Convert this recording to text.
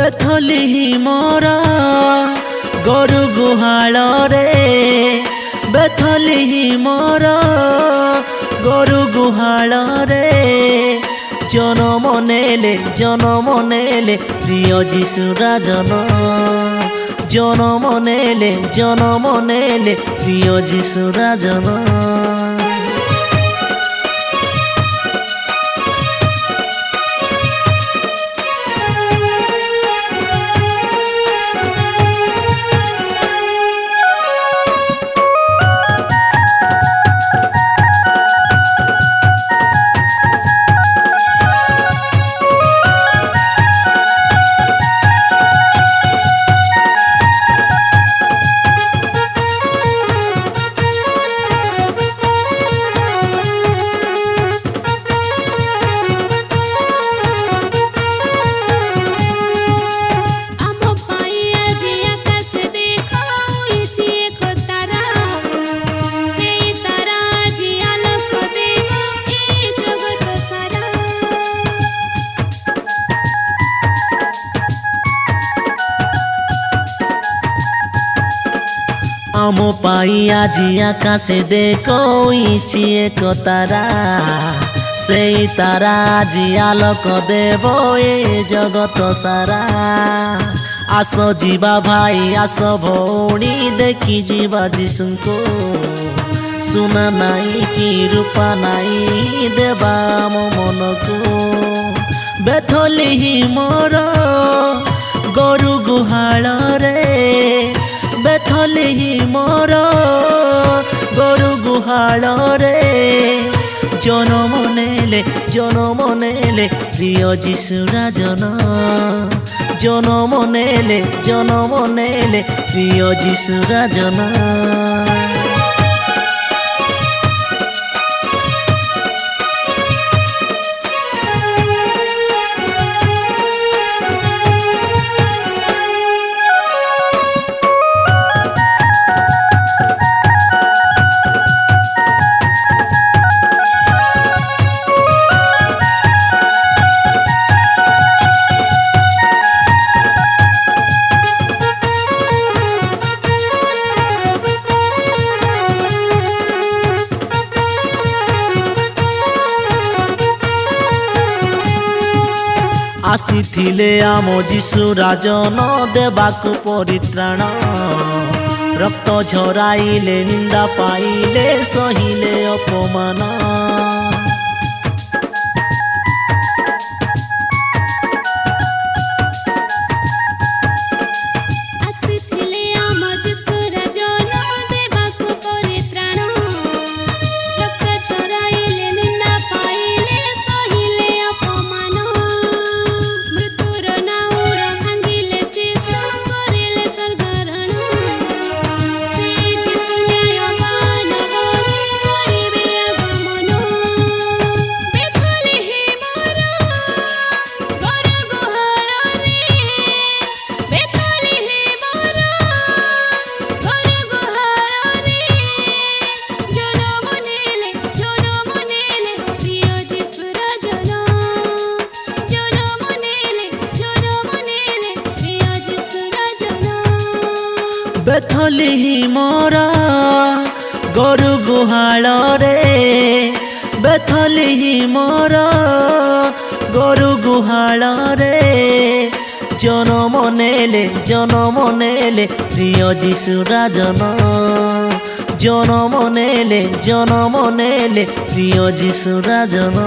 बेथली मोर गरु गुहाल रे बेथली मोर गरु गुहाल रे जनम नेले प्रिय जीशु राजन जनम नेले प्रिय जीशु राजन। आमो पाई आजी आकाशे देखोइछि एक तारा से तारा आजी आलोक देव ए जगत सारा। आस जीवा भाई आस भौणी देखी जीवा जीशुको सुना नाई कि रूपा नाई देवा मो मन को। बेथली मोर गरु गुहाल रे बेथली मोर गरु गुहाल रे जनम नेले प्रिय जीशु राजन जनम नेले प्रिय जीशु राजन। आसीथिले आम जीशु राजन देवाकु परित्राण रक्त झराइले निंदा पाइले सहिले अपमान। बेथली मोर गरु गुहाल रे बेथली मोर गरु गुहाल रे जनम नेले प्रिय जीशु राजन जनम नेले प्रिय जीशु राजन।